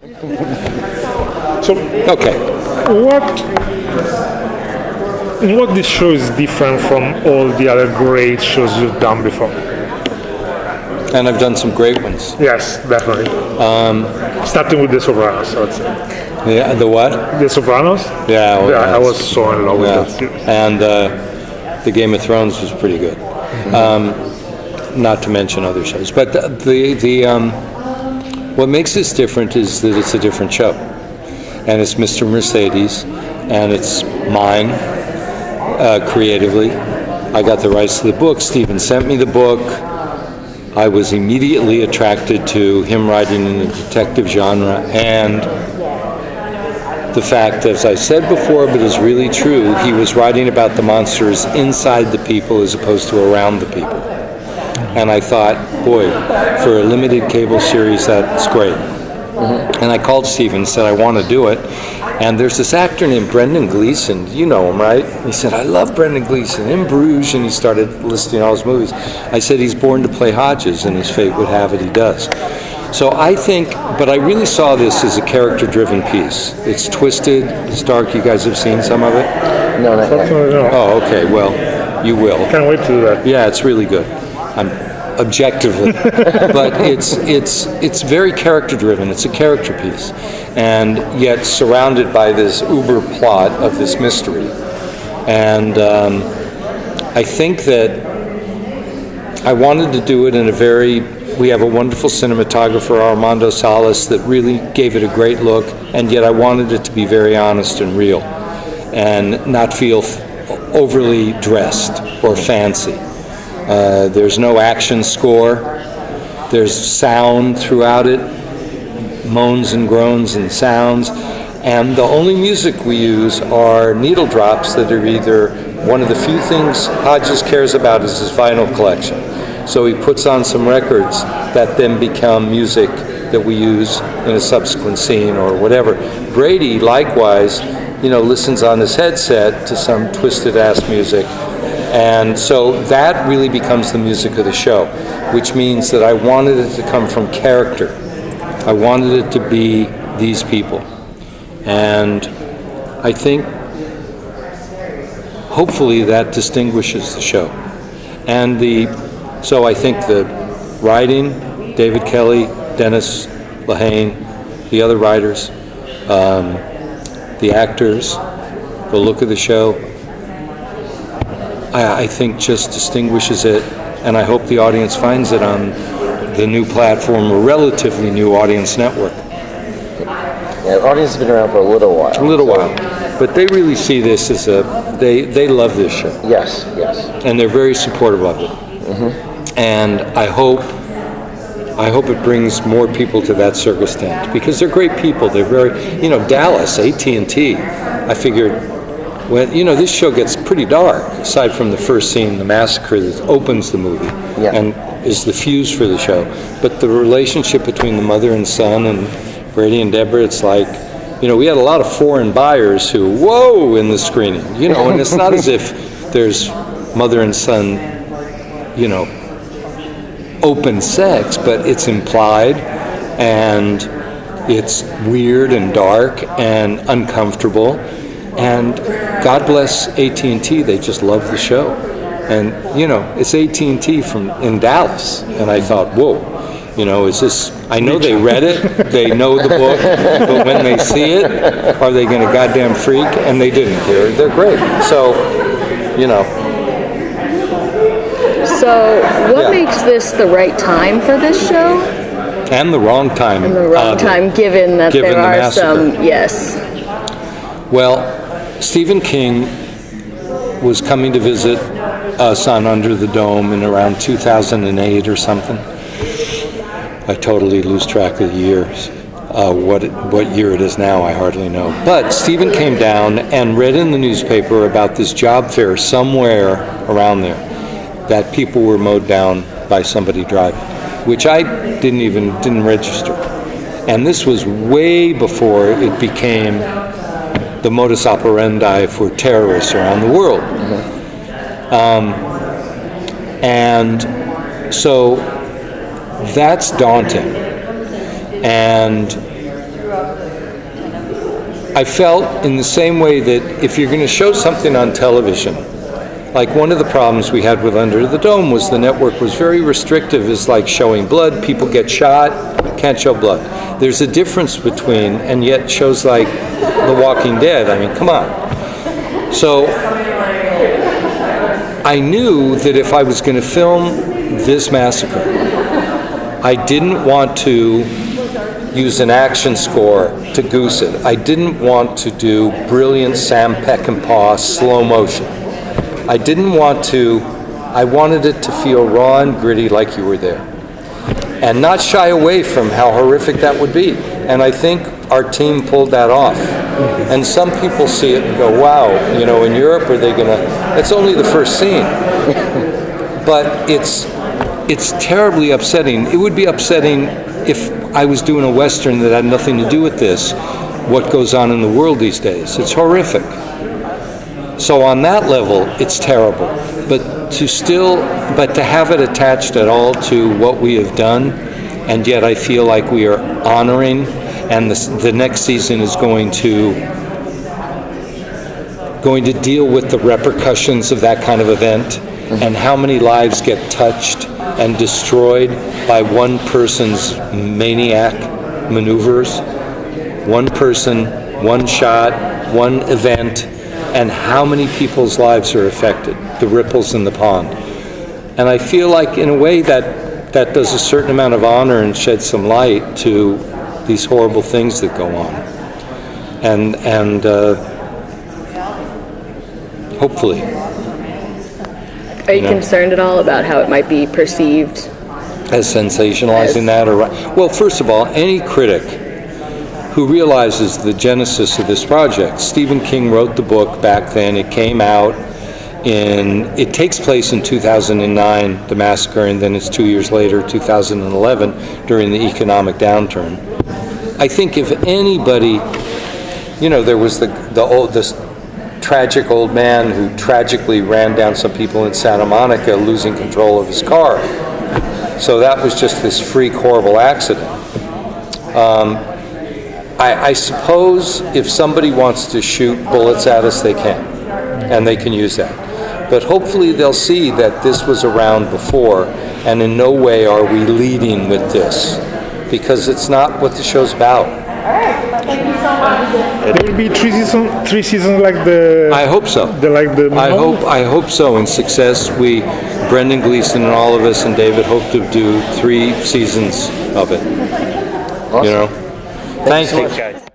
So, okay, what this show is different from all the other great shows you've done before? And I've done some great ones. Yes, definitely. Starting with The Sopranos, I would say. Yeah, the what? The Sopranos? Yeah, well, I was so in love with that series. And the Game of Thrones was pretty good. Not to mention other shows. But what makes this different is that it's a different show. And it's Mr. Mercedes, and it's mine creatively. I got the rights to the book. Steven sent me the book. I was immediately attracted to him writing in the detective genre, and the fact, as I said before, but is really true, he was writing about the monsters inside the people as opposed to around the people. And I thought, boy, for a limited cable series, that's great. And I called Steve and said, I want to do it. And there's this actor named Brendan Gleeson. You know him, right? He said, I love Brendan Gleeson in Bruges, and he started listing all his movies. I said, he's born to play Hodges, and his fate would have it he does. So I think, but I really saw this as a character-driven piece. It's twisted, it's dark. You guys have seen some of it? No, not yet. Oh, okay, well, you will. Can't wait to do that. Yeah, it's really good. Objectively, but it's very character driven. It's a character piece, and yet surrounded by this uber plot of this mystery. And I think that I wanted to do it in a very. We have a wonderful cinematographer, Armando Salas, that really gave it a great look, and yet I wanted it to be very honest and real, and not feel overly dressed or fancy. There's no action score. There's sound throughout it, moans and groans and sounds. And the only music we use are needle drops that are either one of the few things Hodges cares about is his vinyl collection. So he puts on some records that then become music that we use in a subsequent scene or whatever. Brady, likewise, listens on his headset to some twisted-ass music. And so that really becomes the music of the show, which means that I wanted it to come from character. I wanted it to be these people. And I think, hopefully, that distinguishes the show. And so I think the writing, David Kelly, Dennis Lehane, the other writers, the actors, the look of the show, I think just distinguishes it, and I hope the audience finds it on the new platform, a relatively new audience network. Yeah, the audience has been around for a little while. A little while. But they really see this as they love this show. Yes. And they're very supportive of it. And I hope it brings more people to that circus tent, because they're great people. They're very, Dallas, AT&T, I figured, when this show gets pretty dark, aside from the first scene, the massacre that opens the movie, and is the fuse for the show. But the relationship between the mother and son and Brady and Deborah, it's like, we had a lot of foreign buyers who, whoa, in the screening, and it's not as if there's mother and son, open sex, but it's implied, and it's weird and dark and uncomfortable. And God bless AT&T, they just love the show. And, it's AT&T in Dallas. And I thought, whoa, is this, I know they read it, they know the book, but when they see it, are they going to goddamn freak? And they didn't. They're great. So, So, what makes this the right time for this show? And the wrong time. And the wrong time, given that there are massacre. Some, yes. Well, Stephen King was coming to visit us on Under the Dome in around 2008 or something. I totally lose track of the years. What year it is now, I hardly know. But Stephen came down and read in the newspaper about this job fair somewhere around there that people were mowed down by somebody driving, which I didn't register. And this was way before it became the modus operandi for terrorists around the world. And so that's daunting. And I felt in the same way that if you're going to show something on television, like one of the problems we had with Under the Dome was the network was very restrictive. It's like showing blood, people get shot, can't show blood. There's a difference between, and yet shows like The Walking Dead, I mean, come on. So I knew that if I was going to film this massacre, I didn't want to use an action score to goose it. I didn't want to do brilliant Sam Peckinpah slow motion. I didn't want to, I wanted it to feel raw and gritty like you were there. And not shy away from how horrific that would be. And I think our team pulled that off. And some people see it and go, wow, you know, in Europe are they gonna, it's only the first scene. But it's terribly upsetting. It would be upsetting if I was doing a Western that had nothing to do with this, what goes on in the world these days. It's horrific. So on that level, it's terrible. But to have it attached at all to what we have done, and yet I feel like we are honoring, and the next season is going to deal with the repercussions of that kind of event, and how many lives get touched and destroyed by one person's maniac maneuvers, one person, one shot, one event, and how many people's lives are affected, the ripples in the pond. And I feel like in a way that does a certain amount of honor and sheds some light to these horrible things that go on. And hopefully. Are you concerned at all about how it might be perceived? As sensationalizing that? Well, first of all, any critic who realizes the genesis of this project, Stephen King wrote the book back then, it came out it takes place in 2009, the massacre, and then it's 2 years later, 2011, during the economic downturn. I think if anybody, you know, there was this tragic old man who tragically ran down some people in Santa Monica losing control of his car. So that was just this freak, horrible accident. I suppose if somebody wants to shoot bullets at us, they can, and they can use that. But hopefully they'll see that this was around before, and in no way are we leading with this, because it's not what the show's about. There will be three seasons like the. I hope so. I hope so. In success, Brendan Gleeson and all of us and David hope to do 3 seasons of it. Awesome. You know. Thank you, so guys.